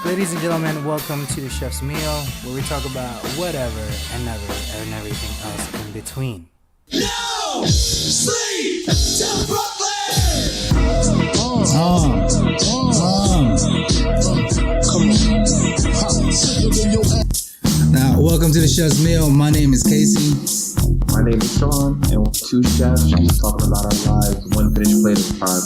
Ladies and gentlemen, welcome to the Chef's Meal, where we talk about whatever and never and everything else in between. No sleep till Brooklyn. Now, welcome to the Chef's Meal. My name is Casey. My name is Sean, and we're two chefs just talking about our lives, one finished plate at a time.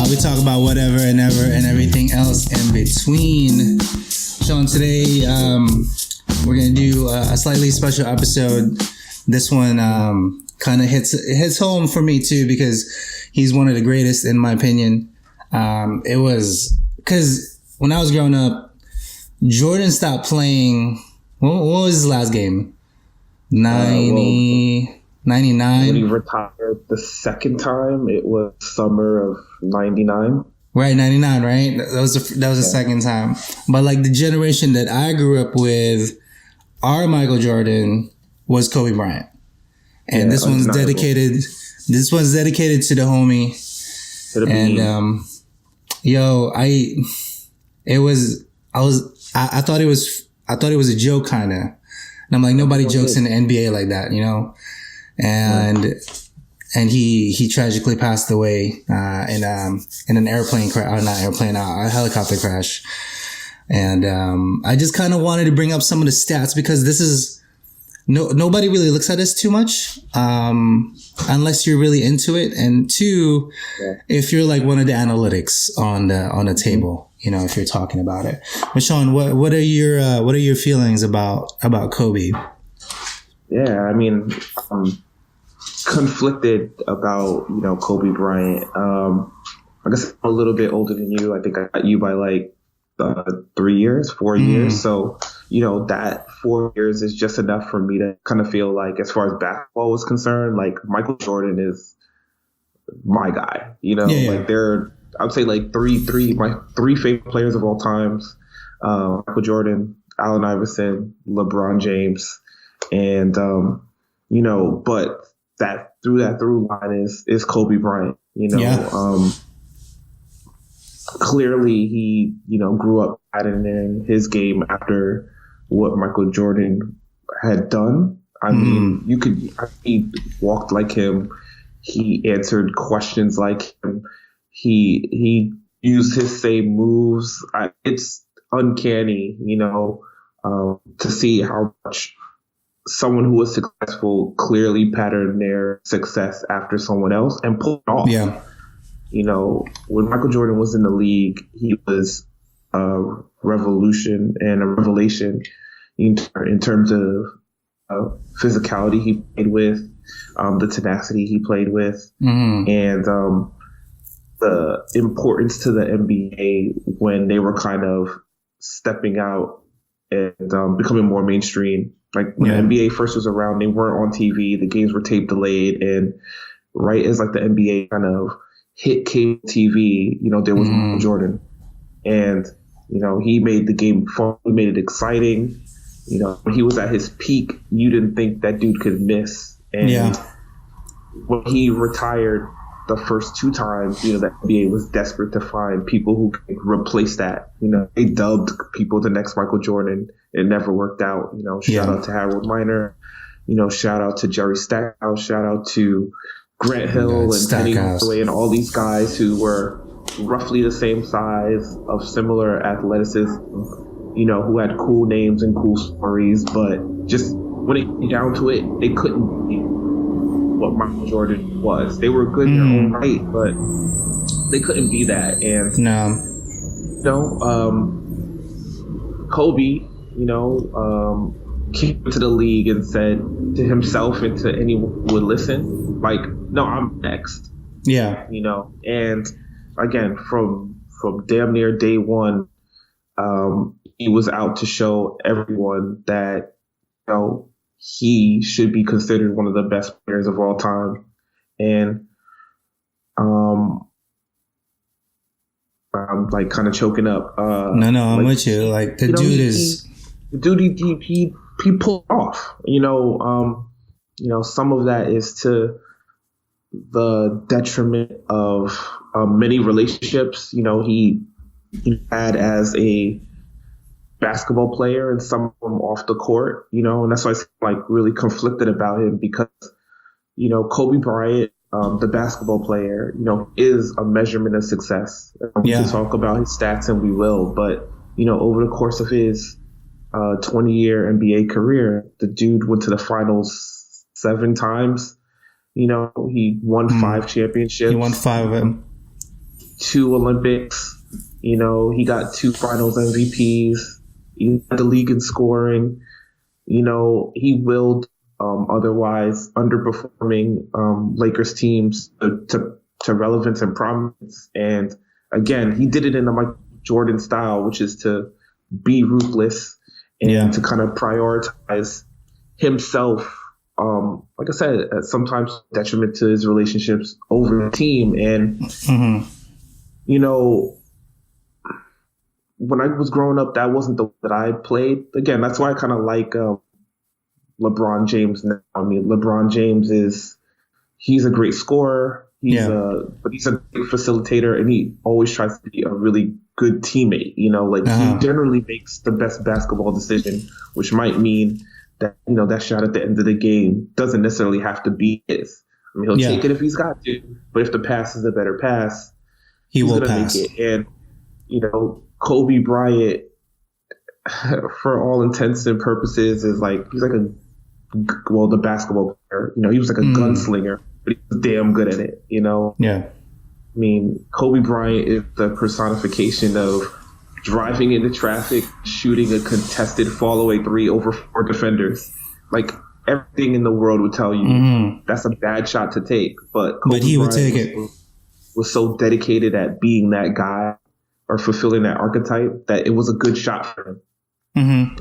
We talk about whatever and ever and everything else in between. Sean, today we're gonna do a slightly special episode. This one kind of hits home for me too, because he's one of the greatest in my opinion. It was because when I was growing up, Jordan stopped playing. What was his last game? 99. When he retired the second time, it was summer of 99. Right, 99, right? That was the second time. But like the generation that I grew up with, our Michael Jordan was Kobe Bryant. And this one's dedicated to the homie. To the Bean. And I thought it was a joke kind of. And I'm like, nobody jokes in the NBA like that, you know? And he tragically passed away in an airplane crash, a helicopter crash. And I just kind of wanted to bring up some of the stats, because this is nobody really looks at this too much unless you're really into it. And two, if you're like one of the analytics on the table, you know, if you're talking about it. But Sean, what are your feelings about Kobe? Yeah, I mean, conflicted about, Kobe Bryant. I guess I'm a little bit older than you. I think I got you by like 4 years. So, that 4 years is just enough for me to kind of feel like, as far as basketball was concerned, like Michael Jordan is my guy. Like I would say like my three favorite players of all times: Michael Jordan, Allen Iverson, LeBron James, and but that through line is Kobe Bryant. Clearly he grew up adding his game after what Michael Jordan had done. I mean, he walked like him, he answered questions like him, he used his same moves. It's uncanny, to see how much someone who was successful clearly patterned their success after someone else and pulled it off. Yeah. When Michael Jordan was in the league, he was a revolution and a revelation in terms of physicality he played with, the tenacity he played with, and the importance to the NBA when they were kind of stepping out and becoming more mainstream. Like when the NBA first was around, they weren't on TV. The games were tape delayed, and right as like the NBA kind of hit cable TV, there was Michael Jordan, and he made the game fun. He made it exciting. When he was at his peak, you didn't think that dude could miss. And when he retired the first two times, the NBA was desperate to find people who could replace that. They dubbed people the next Michael Jordan. It never worked out. Shout out to Harold Miner. Shout out to Jerry Stackhouse. Shout out to Grant Hill and Penny Hardaway and all these guys who were roughly the same size, of similar athleticism, who had cool names and cool stories, but just when it came down to it, they couldn't be what Michael Jordan was. They were good in their own right, but they couldn't be that. And Kobe, came into the league and said to himself and to anyone who would listen, like, no, I'm next. Yeah. And again, from damn near day one, he was out to show everyone that, he should be considered one of the best players of all time. And I'm like kind of choking up. No, I'm with you. Like the dude he pulled off. Some of that is to the detriment of many relationships. He had as a basketball player and some of them off the court, and that's why it's like really conflicted about him because, Kobe Bryant, the basketball player, is a measurement of success. We can talk about his stats and we will, but, over the course of his 20-year NBA career, the dude went to the finals 7 times. He won 5 championships. He won 5 of them. 2 Olympics. He got 2 finals MVPs. He led the league in scoring. He willed otherwise underperforming Lakers teams to relevance and prominence. And again, he did it in the Michael Jordan style, which is to be ruthless and to kind of prioritize himself. Like I said, sometimes detriment to his relationships over the team. And, when I was growing up, that wasn't the way that I played. Again, that's why I kind of like LeBron James now. I mean, LeBron James he's a great scorer. But he's a great facilitator, and he always tries to be a really good teammate. He generally makes the best basketball decision, which might mean that, that shot at the end of the game doesn't necessarily have to be his. I mean, he'll take it if he's got to, but if the pass is a better pass, he will pass. Make it. And, Kobe Bryant, for all intents and purposes, he's like the basketball player. He was like a gunslinger, but he was damn good at it. Yeah. I mean, Kobe Bryant is the personification of driving into traffic, shooting a contested fall-away 3 over 4 defenders. Like, everything in the world would tell you that's a bad shot to take. But he would take it. Was so dedicated at being that guy or fulfilling that archetype that it was a good shot for him.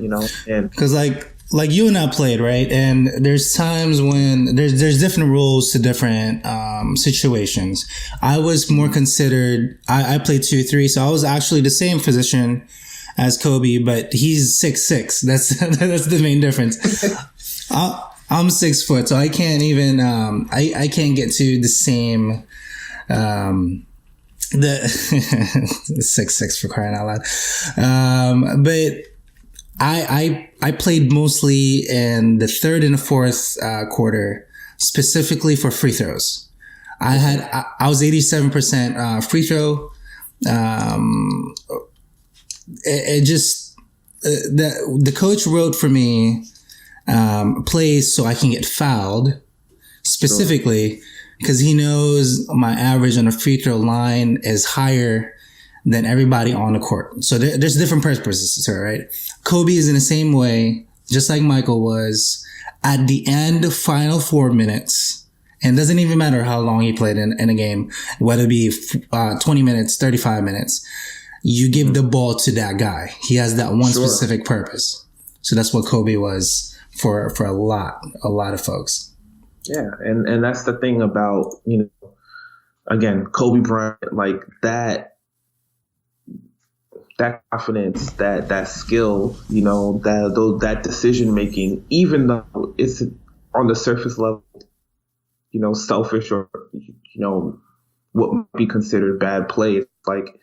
And because like you and I played, right? And there's times when there's different rules to different situations. I was more considered. I played 2-3, so I was actually the same position as Kobe, but he's 6'6". That's the main difference. I'm 6 foot, so I can't even. I can't get to the same. The 6'6" for crying out loud. But I played mostly in the 3rd and the 4th quarter, specifically for free throws. I was 87% free throw. It just the coach wrote for me plays so I can get fouled specifically. Because he knows my average on the free throw line is higher than everybody on the court. So there's different purposes to it, right? Kobe is in the same way, just like Michael was, at the end of final 4 minutes. And it doesn't even matter how long he played in a game, whether it be 20 minutes, 35 minutes. You give the ball to that guy. He has that one specific purpose. So that's what Kobe was for a lot of folks. Yeah, and that's the thing about, again, Kobe Bryant, like that confidence, that skill, that decision making, even though it's on the surface level, selfish or, what might be considered bad play. Like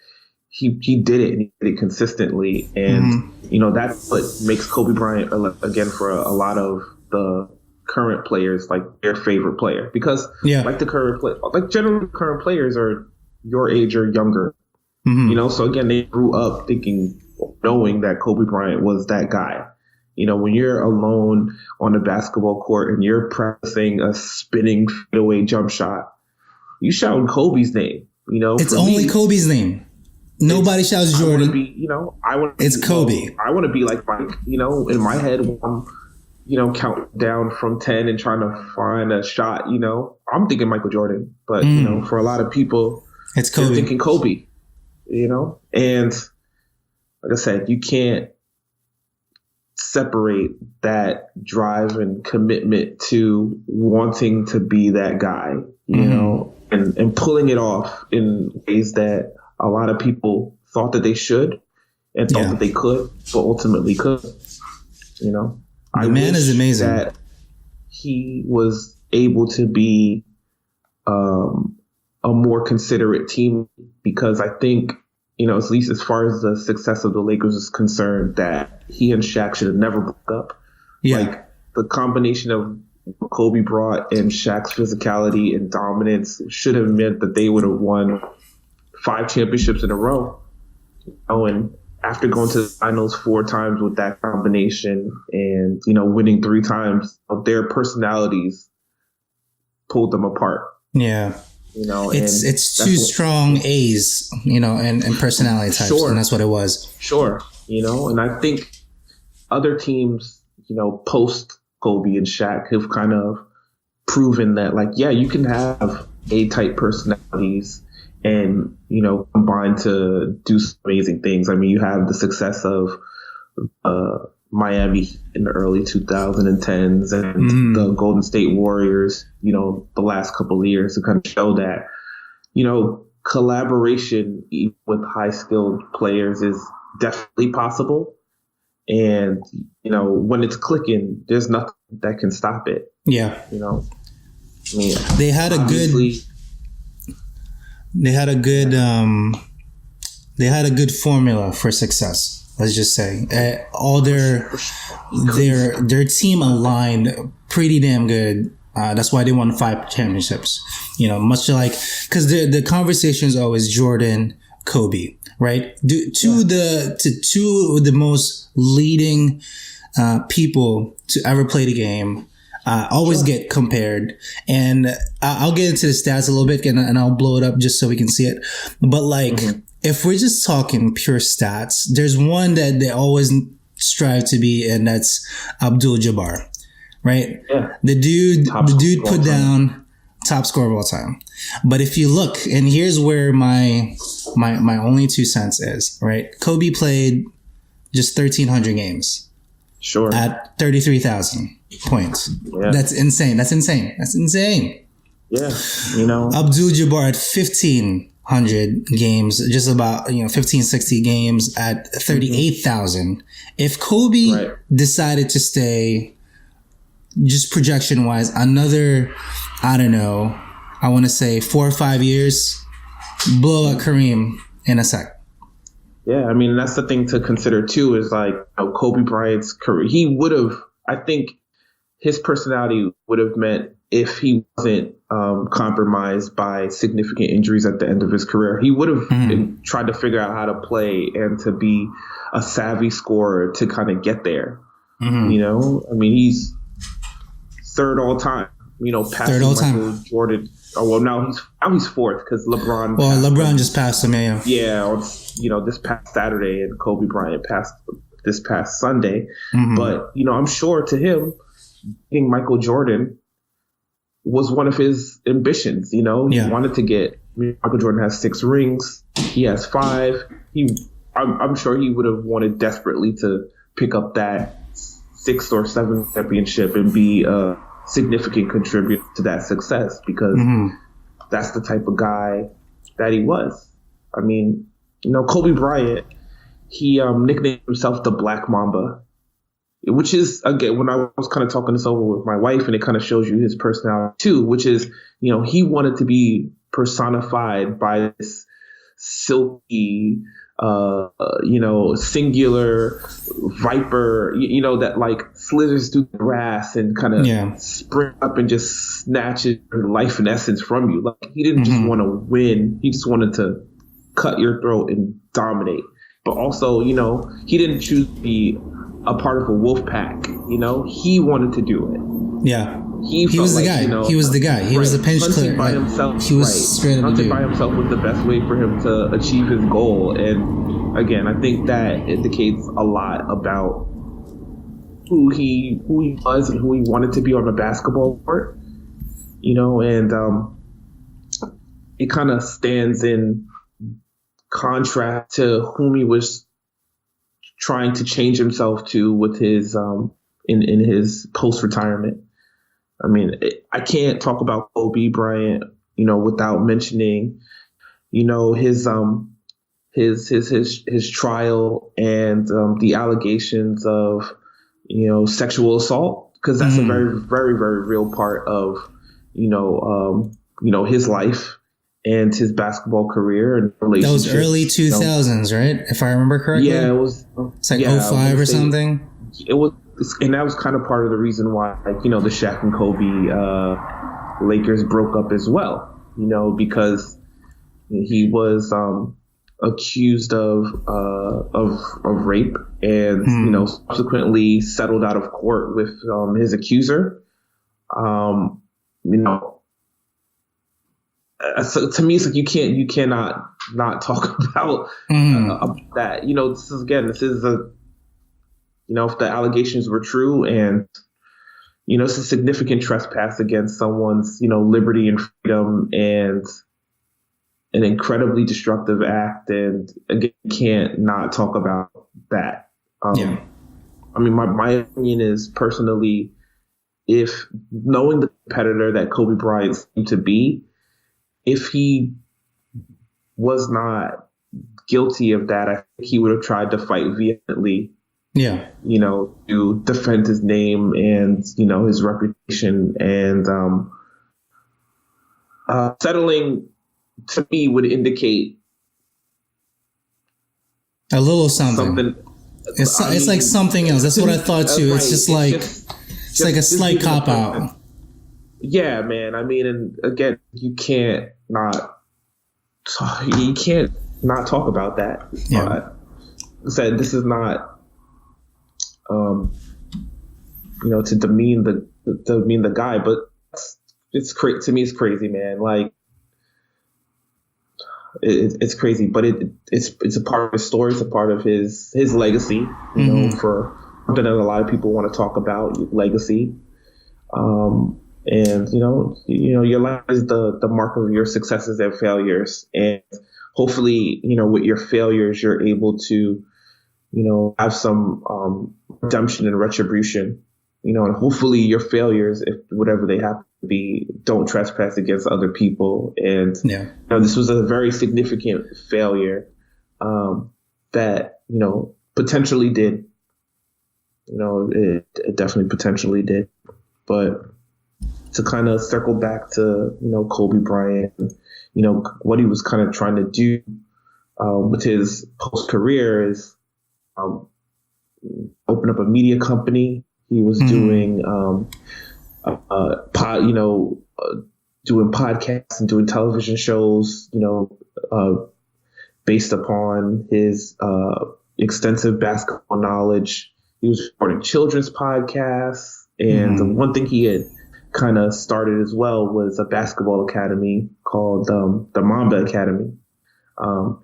he did it and he did it consistently. And, that's what makes Kobe Bryant, again, for a lot of the current players, like their favorite player, because generally current players are your age or younger, so again, they grew up knowing that Kobe Bryant was that guy. When you're alone on the basketball court and you're practicing a spinning fadeaway jump shot, you shout Kobe's name. It's only Kobe's name. Nobody shouts Jordan. It's Kobe. I want to be like Mike. In my head, when I'm count down from 10 and trying to find a shot, I'm thinking Michael Jordan, but, for a lot of people, it's Kobe. They're thinking Kobe, and like I said, you can't separate that drive and commitment to wanting to be that guy, and pulling it off in ways that a lot of people thought that they should and thought that they could, but ultimately could, The man is amazing. That he was able to be a more considerate team, because I think at least as far as the success of the Lakers is concerned, that he and Shaq should have never broke up. Yeah. Like the combination of what Kobe brought and Shaq's physicality and dominance should have meant that they would have won 5 championships in a row. And after going to the finals 4 times with that combination and, winning 3 times, their personalities pulled them apart. Yeah. It's 2 strong A's, and personality types. Sure. And that's what it was. Sure. And I think other teams, post Kobe and Shaq have kind of proven that, like, yeah, you can have A-type personalities and, combine to do some amazing things. I mean, you have the success of Miami in the early 2010s and the Golden State Warriors, the last couple of years to kind of show that, collaboration with high-skilled players is definitely possible. And, when it's clicking, there's nothing that can stop it. Yeah. I mean, they had a good formula for success. Let's just say all their team aligned pretty damn good. That's why they won 5 championships. Much like, because the conversation is always Jordan, Kobe, right? Two of the most leading people to ever play the game. Always get compared, and I'll get into the stats a little bit, and I'll blow it up just so we can see it. But if we're just talking pure stats, there's one that they always strive to be, and that's Abdul-Jabbar, right? Yeah. The dude put down top scorer of all time. But if you look, and here's where my only 2 cents is, right? Kobe played just 1,300 games. Sure. At 33,000 points. Yeah. That's insane. Yeah. Abdul-Jabbar at 1,500 games, just about, 1,560 games at 38,000. If Kobe decided to stay, just projection wise, another, I don't know, I want to say 4 or 5 years, blow out Kareem in a sec. Yeah, I mean, that's the thing to consider too, is like Kobe Bryant's career. He would have, I think his personality would have meant, if he wasn't compromised by significant injuries at the end of his career, he would have tried to figure out how to play and to be a savvy scorer to kind of get there. I mean, he's 3rd all time, passing Michael Jordan. Oh, well, now he's 4th because LeBron. Well, LeBron just passed him, yeah. Yeah, this past Saturday, and Kobe Bryant passed this past Sunday. But I'm sure to him, being Michael Jordan was one of his ambitions. He wanted to get. Michael Jordan has 6 rings. He has 5. I'm sure he would have wanted desperately to pick up that 6th or 7th championship and be a significant contributor to that success, because that's the type of guy that he was. I mean, Kobe Bryant, he nicknamed himself the Black Mamba, which is, again, when I was kind of talking this over with my wife, and it kind of shows you his personality too, which is, he wanted to be personified by this silky, singular viper, that like slithers through the grass and kind of spring up and just snatches your life in essence from you. Like, he didn't just want to win. He just wanted to cut your throat and dominate. But also, he didn't choose to be a part of a wolf pack. He wanted to do it. Yeah. He was the guy. He was the guy. He was the pinch clear. By himself, he was straight up hunting by himself was the best way for him to achieve his goal. And again, I think that indicates a lot about who he was and who he wanted to be on the basketball court. And it kind of stands in contrast to whom he was trying to change himself to with his in his post-retirement. I mean, I can't talk about Kobe Bryant, without mentioning, his trial and the allegations of, sexual assault, because that's a very, very, very real part of, his life and his basketball career and That relationship. was early 2000s, right? If I remember correctly. Yeah, it was. It's like 05 or something. It was, and that was kind of part of the reason why, like, the Shaq and Kobe Lakers broke up as well. Because he was accused of rape, and subsequently settled out of court with his accuser. So to me, it's like you cannot not talk about that. This is if the allegations were true, and it's a significant trespass against someone's liberty and freedom, and an incredibly destructive act, and again, you can't not talk about that. I mean, my opinion is, personally, if knowing the competitor that Kobe Bryant seemed to be, if he was not guilty of that, I think he would have tried to fight vehemently. Yeah. To defend his name and, his reputation, and settling, to me, would indicate a little something. It's like something else. That's what I thought too. Right. It's just like it's like a slight cop out. Yeah, man. I mean, and again, you can't not talk about that. Yeah. Like I said, this is not to demean the guy, but it's crazy to me. It's crazy, man. Like it's crazy, but it's a part of his story. It's a part of his legacy. For something that a lot of people want to talk about, legacy. And your life is the mark of your successes and failures, and hopefully, with your failures, you're able to, have some redemption and retribution. And hopefully your failures, if whatever they happen to be, don't trespass against other people. And this was a very significant failure that potentially did. It definitely potentially did, but to kind of circle back to Kobe Bryant, what he was kind of trying to do with his post career is open up a media company. He was doing doing podcasts and doing television shows, based upon his extensive basketball knowledge. He was recording children's podcasts, and the one thing he had kind of started as well was a basketball academy called the Mamba Academy. It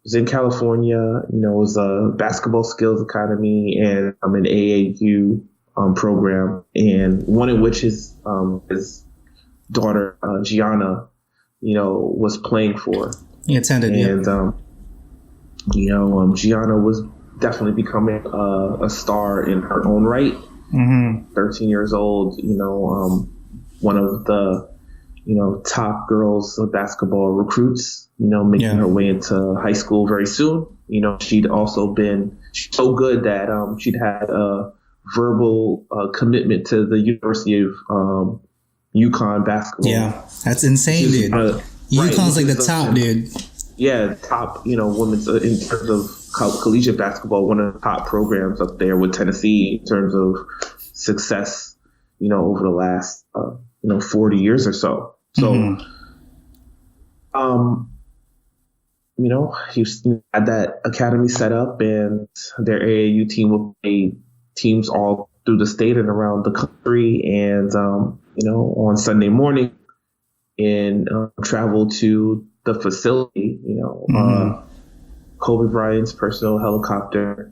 was in California. It was a basketball skills academy and an AAU program, and one in which his daughter Gianna, was playing for. He attended, and Gianna was definitely becoming a star in her own right. 13 years old, one of the, top girls basketball recruits, making her way into high school very soon. She'd also been so good that she'd had a verbal commitment to the University of UConn basketball. Yeah, that's insane, dude. UConn's like the top, dude. Yeah, top, women's in terms of collegiate basketball, one of the top programs up there with Tennessee in terms of success, over the last, 40 years or so. So, he had that academy set up, and their AAU team would play teams all through the state and around the country. And, on Sunday morning, and travel to the facility, Kobe Bryant's personal helicopter,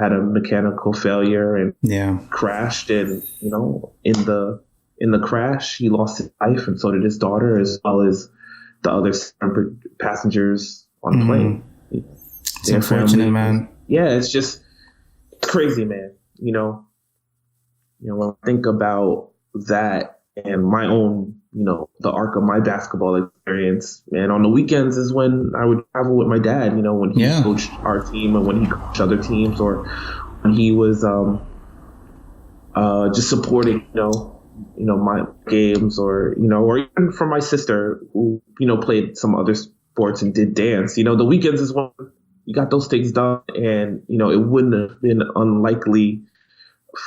had a mechanical failure and crashed. And, in the crash, he lost his life, and so did his daughter, as well as the other passengers on the plane. It's unfortunate, man. Yeah, it's crazy, man. When I think about that and my own, the arc of my basketball experience, and on the weekends is when I would travel with my dad, when he coached our team and when he coached other teams, or when he was just supporting, my games, or even for my sister who, played some other sports and did dance. The weekends is when you got those things done, and, it wouldn't have been unlikely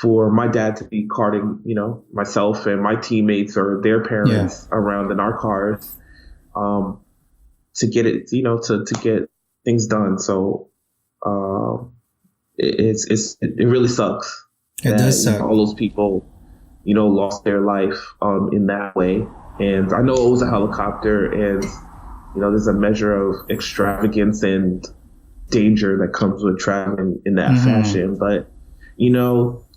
for my dad to be carting, myself and my teammates or their parents around in our cars, to get it, to get things done. So, it really sucks. It does suck. All those people, lost their life, in that way. And I know it was a helicopter, and, there's a measure of extravagance and danger that comes with traveling in that fashion. But,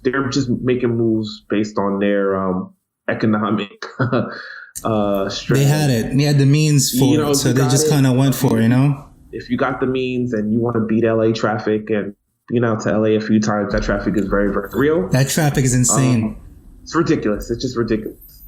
they're just making moves based on their economic strength. They had it. They had the means for it, so they just kind of went for it, If you got the means and you want to beat LA traffic, and been out to LA a few times, that traffic is very, very real. That traffic is insane. It's ridiculous. It's just ridiculous.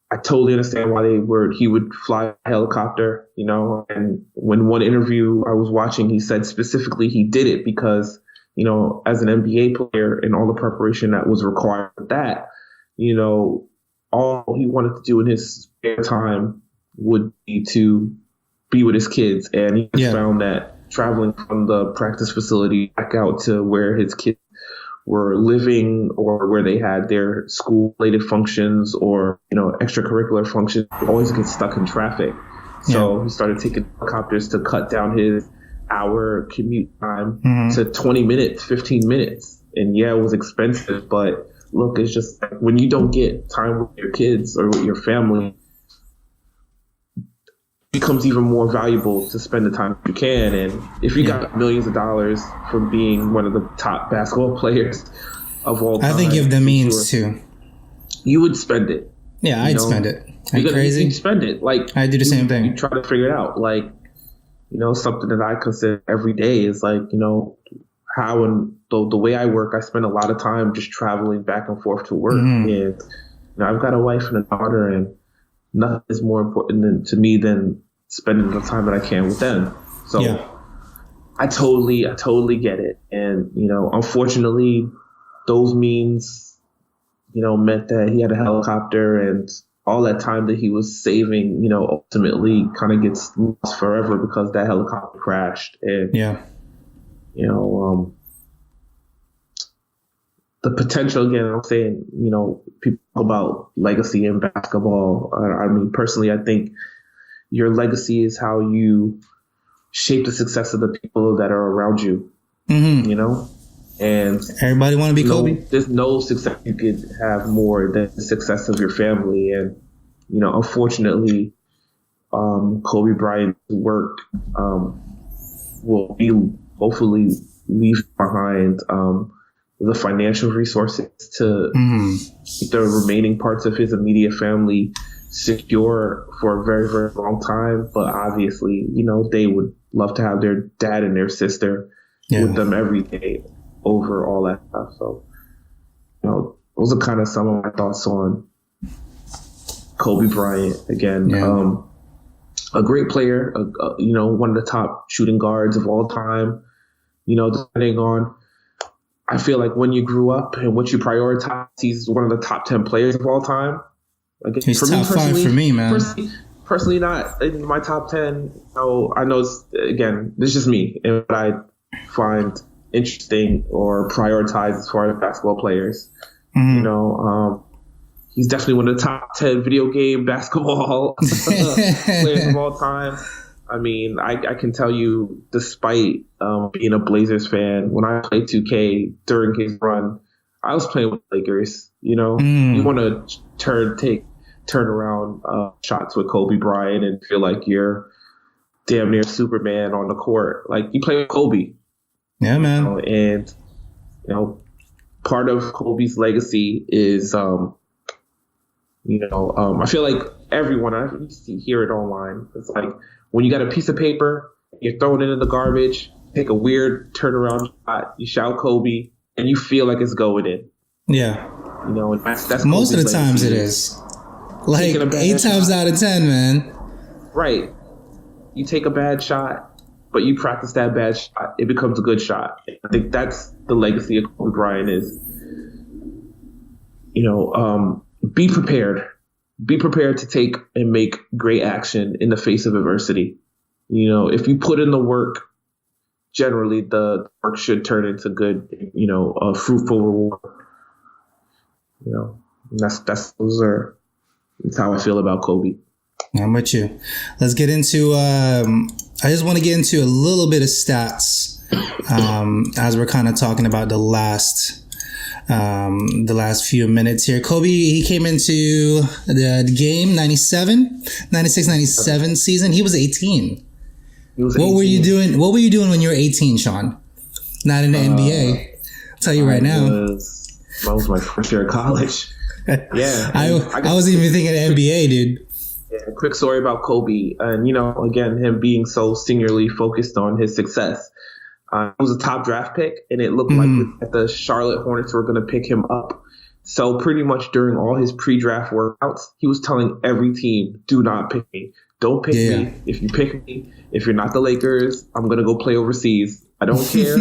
I totally understand why he would fly a helicopter, and when one interview I was watching, he said specifically he did it because, as an NBA player and all the preparation that was required for that, all he wanted to do in his spare time would be to be with his kids. And he found that traveling from the practice facility back out to where his kids were living, or where they had their school-related functions or, extracurricular functions, always get stuck in traffic. So he started taking helicopters to cut down his hour commute time to 20 minutes, 15 minutes. And it was expensive, but look, it's just like when you don't get time with your kids or with your family, it becomes even more valuable to spend the time you can. And if you got millions of dollars from being one of the top basketball players of all time, I think you have the means to. You would spend it. Yeah, I'd spend it. Are you crazy? You spend it. Like, I do the same thing. You try to figure it out. Like, something that I consider every day is like, how and the way I work, I spend a lot of time just traveling back and forth to work. And, I've got a wife and a daughter, and nothing is more important to me than spending the time that I can with them. So I totally get it. And, unfortunately, those means, meant that he had a helicopter, and all that time that he was saving, ultimately kind of gets lost forever because that helicopter crashed. And, the potential, again, I'm saying, people talk about legacy in basketball. I mean, personally, I think your legacy is how you shape the success of the people that are around you, and everybody want to be Kobe. There's no success you could have more than the success of your family. And, unfortunately, Kobe Bryant's work will be hopefully leave behind the financial resources to keep the remaining parts of his immediate family secure for a very, very long time. But obviously, they would love to have their dad and their sister with them every day over all that stuff. So, those are kind of some of my thoughts on Kobe Bryant. Again, a great player, one of the top shooting guards of all time. Depending on, I feel like when you grew up and what you prioritize, he's one of the top 10 players of all time. Again, he's top 5 for me, man. Personally, not in my top 10. I know again, this is just me and what I find interesting or prioritize as far as basketball players. He's definitely one of the top 10 video game basketball players of all time. I mean, I can tell you, despite being a Blazers fan, when I played 2K during his run, I was playing with Lakers. You want to turn around shots with Kobe Bryant and feel like you're damn near Superman on the court. Like, you play with Kobe. Yeah, man. And part of Kobe's legacy is I feel like everyone, I hear it online, it's like when you got a piece of paper, you're throwing it in the garbage, take a weird turnaround shot, you shout Kobe, and you feel like it's going in. Yeah. And that's most of the times it is. Like 8 times out of 10, man. Right. You take a bad shot, but you practice that bad shot, it becomes a good shot. I think that's the legacy of Kobe Bryant is, be prepared. Be prepared to take and make great action in the face of adversity. If you put in the work, generally the work should turn into good, a fruitful reward. That's how I feel about Kobe. I'm with you. Let's get into, I just want to get into a little bit of stats, as we're kind of talking about the last few minutes here. Kobe, he came into the game 96-97 season. He was 18. What were you doing? What were you doing when you were 18, Sean? Not in the NBA. I'll tell you right now. That was my first year of college. Yeah. I wasn't even thinking NBA, dude. Yeah, quick story about Kobe. And, again, him being so singularly focused on his success. He was a top draft pick, and it looked like the Charlotte Hornets were going to pick him up. So pretty much during all his pre-draft workouts, he was telling every team, do not pick me. Don't pick me. If you pick me, if you're not the Lakers, I'm going to go play overseas. I don't care.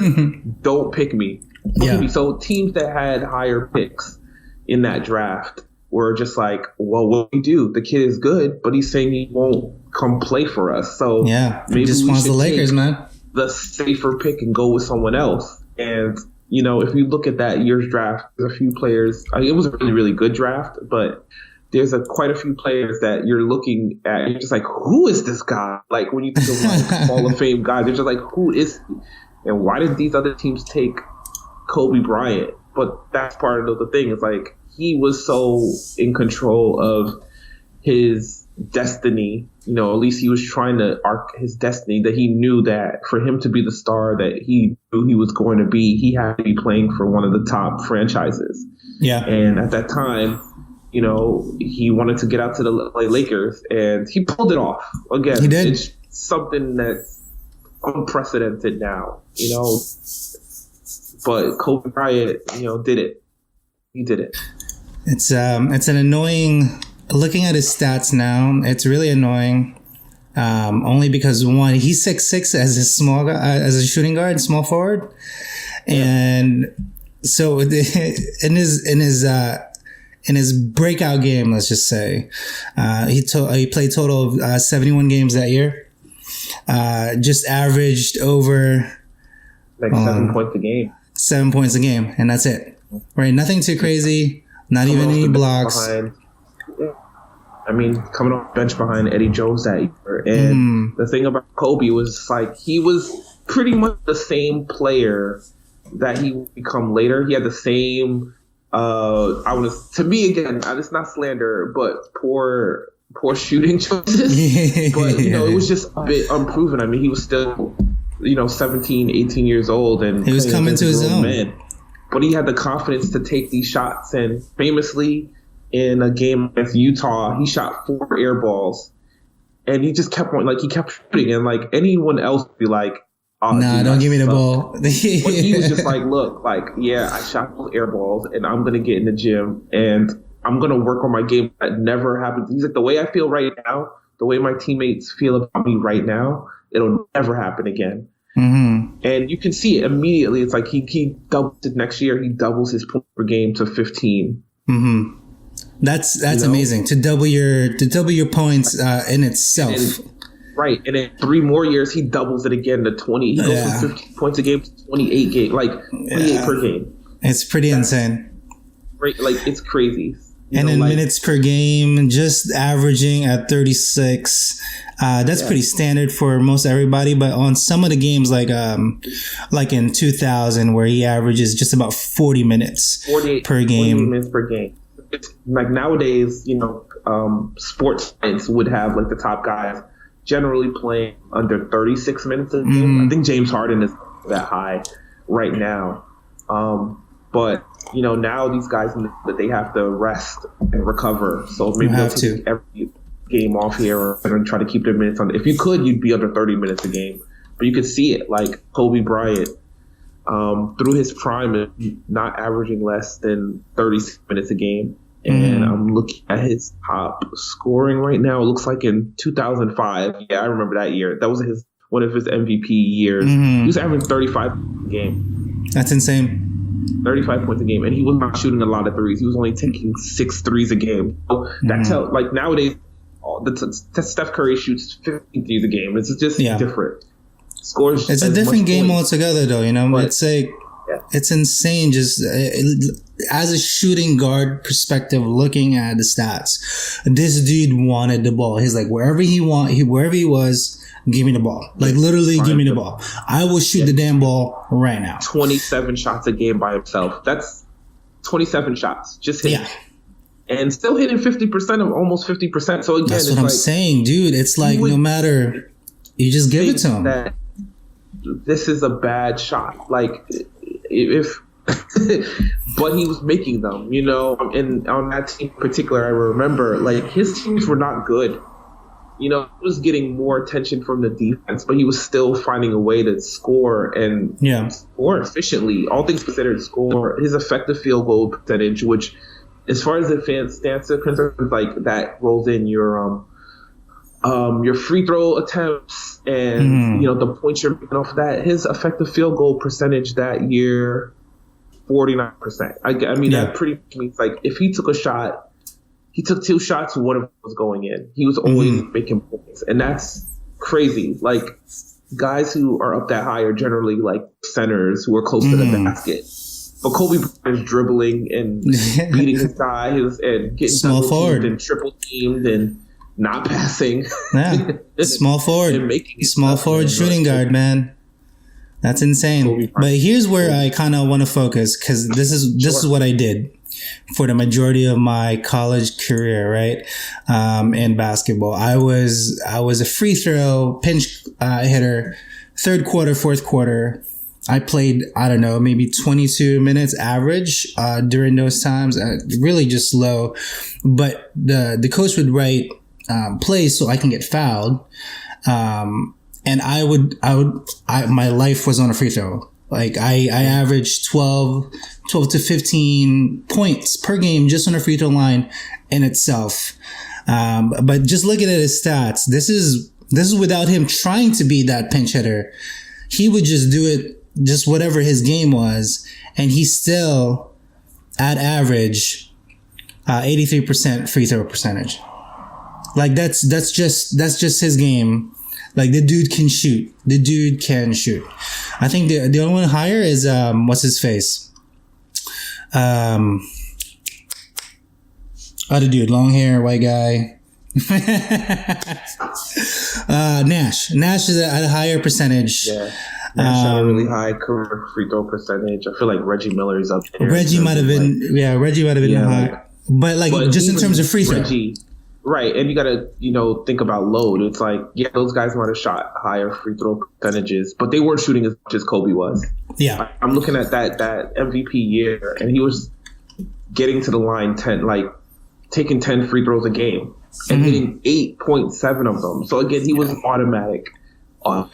Don't pick me. Yeah. So teams that had higher picks in that draft were just like, well, what do we do? The kid is good, but he's saying he won't come play for us. So maybe he just wants the Lakers, man. The safer pick and go with someone else. And, if you look at that year's draft, there's a few players. It was a really, really good draft, but there's quite a few players that you're looking at. You're just like, who is this guy? Like when you think of Hall of Fame guys, you're just like, who is he? And why did these other teams take Kobe Bryant? But that's part of the thing. It's like he was so in control of his destiny. At least he was trying to arc his destiny, that he knew that for him to be the star that he knew he was going to be, he had to be playing for one of the top franchises. Yeah. And at that time, he wanted to get out to the LA Lakers, and he pulled it off. Again, he did. It's something that's unprecedented now, But Kobe Bryant, did it. He did it. It's an annoying. Looking at his stats now, it's really annoying. Only because one, he's 6'6" as a small guy, as a shooting guard, small forward, and so in his breakout game, let's just say, he played total of 71 games that year. Just averaged over 7 points a game. 7 points a game, and that's it. Right, nothing too crazy. Not even any blocks. Coming off the bench behind Eddie Jones that year. And the thing about Kobe was he was pretty much the same player that he would become later. He had the same, to me again, it's not slander, but poor shooting choices. But, it was just a bit unproven. He was still, 17, 18 years old. And he was coming to his own. Man. But he had the confidence to take these shots. And famously, in a game against Utah, he shot 4 air balls, and he just kept on, he kept shooting, and anyone else would be like, oh, nah, don't give me the ball. But he was just like, look, I shot those air balls, and I'm gonna get in the gym, and I'm gonna work on my game. That never happened. He's like, the way I feel right now, the way my teammates feel about me right now, it'll never happen again. Mm-hmm. And you can see it immediately. It's like he doubles it next year. He doubles his point per game to 15. Mm-hmm. That's amazing to double your points in itself. Right, and in 3 more years he doubles it again to 20. He goes from 15 points a game to 28 game, 28 per game. It's pretty insane. Right, it's crazy. And in minutes per game, just averaging at 36. That's pretty standard for most everybody. But on some of the games, like in 2000, where he averages just about 40 minutes per game. 48 minutes per game. It's nowadays, sports science would have the top guys generally playing under 36 minutes a game. I think James Harden is that high right now. But now these guys that they have to rest and recover. So maybe they'll take every game off here and try to keep their minutes on. If you could, you'd be under 30 minutes a game. But you could see it, Kobe Bryant. Through his prime, not averaging less than 36 minutes a game. And I'm looking at his top scoring right now. It looks like in 2005. Yeah, I remember that year. That was one of his MVP years. He was averaging 35 a game. That's insane. 35 points a game, and he was not shooting a lot of threes. He was only taking 6 threes a game. So that's how, like, nowadays, Steph Curry shoots 50 threes a game. It's just different. Scores. It's a different game altogether, though. You know, but it's like it's insane. Just as a shooting guard perspective, looking at the stats, this dude wanted the ball. He's like, wherever he was. Give me the ball. Like, literally, give me the ball. I will shoot the damn ball right now. 27 shots a game by himself. That's 27 shots. Just hitting. Yeah. And still hitting 50% of almost 50%. So, again, that's what I'm saying, dude. It's like, no matter, you just give it to him. This is a bad shot. Like, if... but he was making them, you know. And on that team in particular, I remember, like, his teams were not good. You know, he was getting more attention from the defense, but he was still finding a way to score and score efficiently. All things considered, score. His effective field goal percentage, which, as far as the fans' stance are concerned, like, that rolls in your free throw attempts and you know, the points you're making off of that. His effective field goal percentage that year, 49%. I mean, that pretty much means, like, if he took a shot. He took 2 shots, one of them was going in. He was always making points. And that's crazy. Like, guys who are up that high are generally, like, centers who are close to the basket. But Kobe Bryant is dribbling and beating his guy and getting small forward and triple teamed and not passing. Yeah, small forward. And making small forward shooting guard, man. That's insane. But here's where I kind of want to focus, because this is what I did for the majority of my college career, right? In basketball, I was a free throw pinch hitter, third quarter, fourth quarter. I played, I don't know, maybe 22 minutes average during those times, really just low. But the coach would write plays so I can get fouled, and my life was on a free throw. Like, I averaged 12 to 15 points per game just on a free throw line in itself. But just looking at his stats, this is without him trying to be that pinch hitter. He would just do it, just whatever his game was, and he still, at average, 83% free throw percentage. Like, that's just his game. Like, the dude can shoot. I think the only one higher is what's his face? Other dude, long hair, white guy. Nash. Nash is at a higher percentage. Yeah. Nash had a really high career free throw percentage. I feel like Reggie Miller is up there. Reggie might have been high. But just in terms of free throw. Right, and you got to, you know, think about load. It's like, yeah, those guys might have shot higher free throw percentages, but they weren't shooting as much as Kobe was. Yeah. I'm looking at that MVP year, and he was getting to the line taking 10 free throws a game and hitting 8.7 of them. So, again, he was automatic. Like,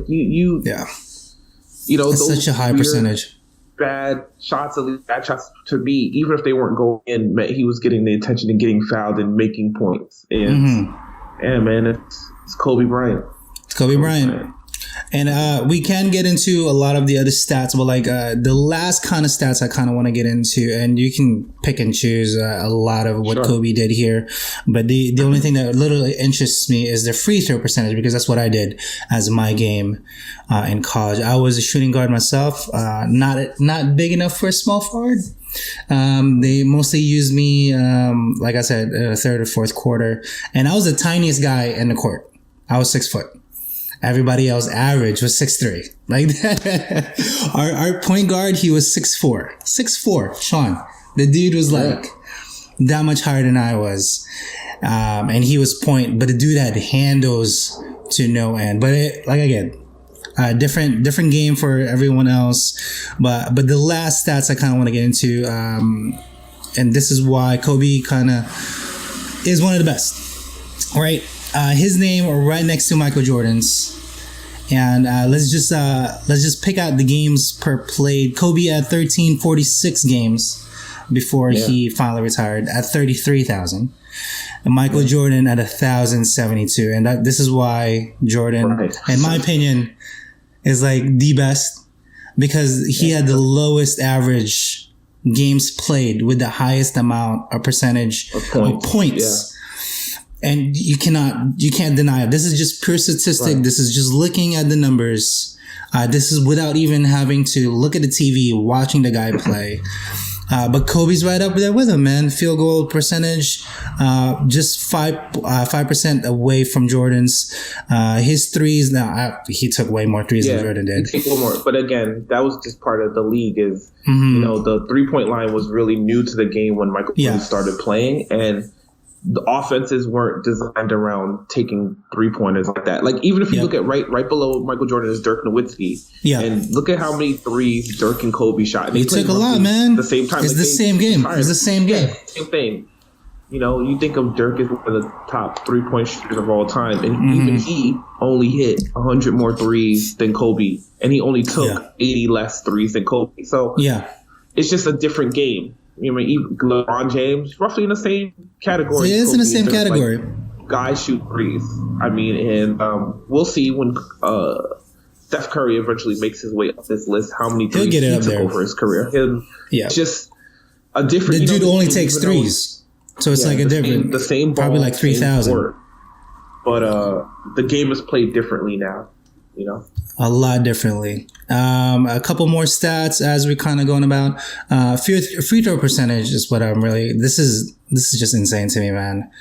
you know, that's such a high percentage. Bad shots to me, even if they weren't going in, meant he was getting the attention and getting fouled and making points. And man, it's Kobe Bryant. It's Kobe Bryant. And we can get into a lot of the other stats, but like the last kind of stats I kind of want to get into, and you can pick and choose a lot of what Kobe did here. But the only thing that literally interests me is the free throw percentage, because that's what I did as my game in college. I was a shooting guard myself, not big enough for a small forward. They mostly used me, like I said, third or fourth quarter, and I was the tiniest guy in the court. I was 6 foot. Everybody else average was 6'3". Like that. Our point guard, he was 6'4". 6'4", Sean. The dude was like that much higher than I was. And he was point, but the dude had handles to no end. But different game for everyone else. But the last stats I kind of want to get into, and this is why Kobe kind of is one of the best, right? His name right next to Michael Jordan's, and let's just pick out the games per played. Kobe at 1,346 games before he finally retired at 33,000, and Michael Jordan at 1,072. And this is why Jordan, in my opinion, is like the best, because he had the lowest average games played with the highest amount or percentage of points. Yeah. And you can't deny it. This is just pure statistic. Right. This is just looking at the numbers. This is without even having to look at the TV, watching the guy play. But Kobe's right up there with him, man. Field goal percentage, just 5% away from Jordan's. His threes, now he took way more threes than Jordan did. He took one more. But again, that was just part of the league. Is you know, the 3-point line was really new to the game when Michael Jordan started playing, and the offenses weren't designed around taking 3-pointers like that. Like, even if you look at right below Michael Jordan is Dirk Nowitzki. Yeah. And look at how many threes Dirk and Kobe shot. They took a lot, man. The same time. It's the same game. It's the same game. Yeah, same thing. You know, you think of Dirk as one of the top 3-point shooters of all time. And even he only hit 100 more threes than Kobe. And he only took 80 less threes than Kobe. So it's just a different game. You know, even LeBron James, roughly in the same category. He is in the same category. Like, guys shoot threes. I mean, and we'll see when Steph Curry eventually makes his way up this list, how many threes he took over his career. It's just a different... The dude only takes threes. So it's like a different... The same ball, probably like 3,000. But the game is played differently now, you know? A lot differently. A couple more stats as we're kind of going about. Free throw percentage is what I'm really. This is just insane to me, man.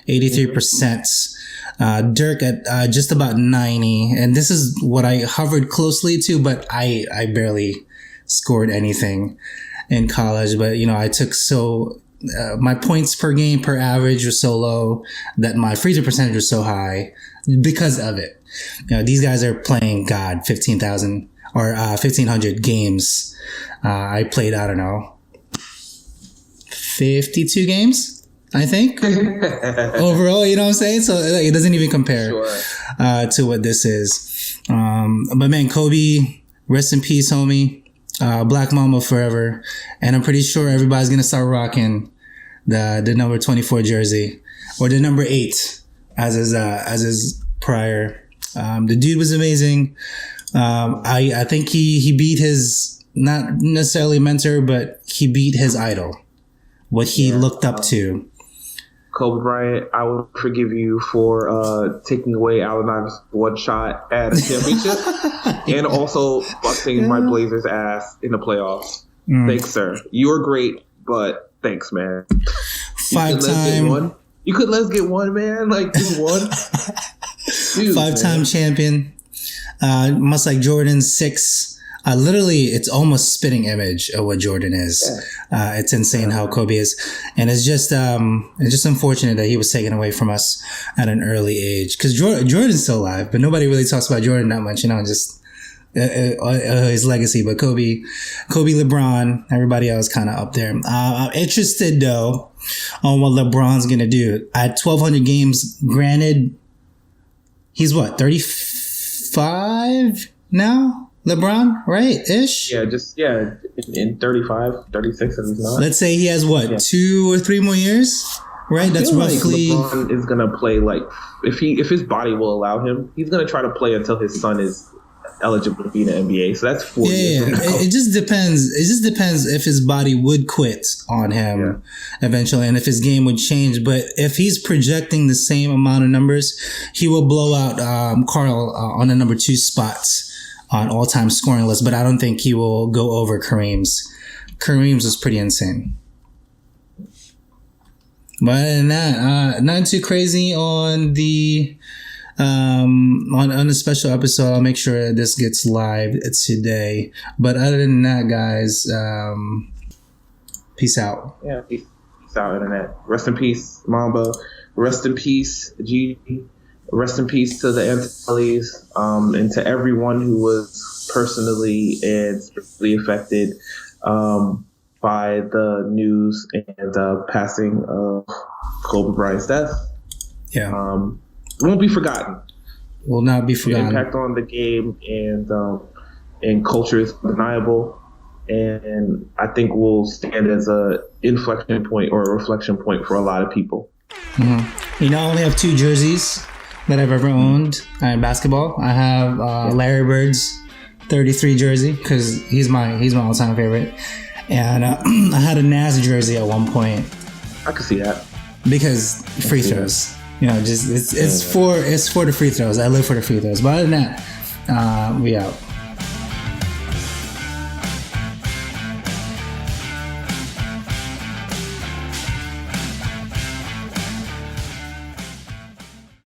83%. Dirk at just about 90, and this is what I hovered closely to, but I barely scored anything in college. But you know, I took my points per game per average was so low that my free throw percentage was so high because of it. You know, these guys are playing 15,000 or 1,500 games. I played, I don't know, 52 games, I think, overall. You know what I'm saying? So like, it doesn't even compare to what this is. But man, Kobe, rest in peace, homie. Black Mamba forever. And I'm pretty sure everybody's gonna start rocking the number 24 jersey, or the number 8 as his prior. The dude was amazing. I think he beat his, not necessarily mentor, but he beat his idol, what he looked up to. Kobe Bryant, I will forgive you for taking away Allen Iverson's one shot at a championship and also busting my Blazers' ass in the playoffs. Thanks, sir. You were great, but thanks, man. You could let's get one, man. Like, just one. Dude, 5-time champion. Much like Jordan, 6. Literally, it's almost spitting image of what Jordan is. It's insane how Kobe is, and it's just unfortunate that he was taken away from us at an early age. Because Jordan's still alive, but nobody really talks about Jordan that much. You know, just his legacy. But Kobe, LeBron, everybody else kind of up there. I'm interested though on what LeBron's gonna do at 1,200 games. Granted, he's what, 35 now? LeBron, right? Ish? Yeah, in 35, 36 if he's not. Let's say he has 2 or 3 more years, right? That's roughly. Like LeBron is gonna play like if his body will allow him, he's gonna try to play until his son is eligible to be in the NBA. So that's 4 years. It just depends. It just depends if his body would quit on him eventually, and if his game would change. But if he's projecting the same amount of numbers, he will blow out Karl on the number 2 spots on all-time scoring list, but I don't think he will go over Kareem's. Kareem's was pretty insane. But other than that, not too crazy on the on the special episode. I'll make sure this gets live today. But other than that, guys, peace out. Yeah, peace out, internet. Rest in peace, Mamba. Rest in peace, G. Rest in peace to the Antilles, and to everyone who was personally and spiritually affected by the news and passing of Kobe Bryant's death. Yeah. It won't be forgotten. Will not be forgotten. The impact on the game and culture is undeniable. And I think will stand as a inflection point or a reflection point for a lot of people. Mm-hmm. You know, I only have 2 jerseys that I've ever owned in basketball. I have Larry Bird's 33 jersey because he's my all time favorite. And I had a Nas jersey at one point. I can see that because free throws. You know, just it's for the free throws. I live for the free throws. But other than that, we out.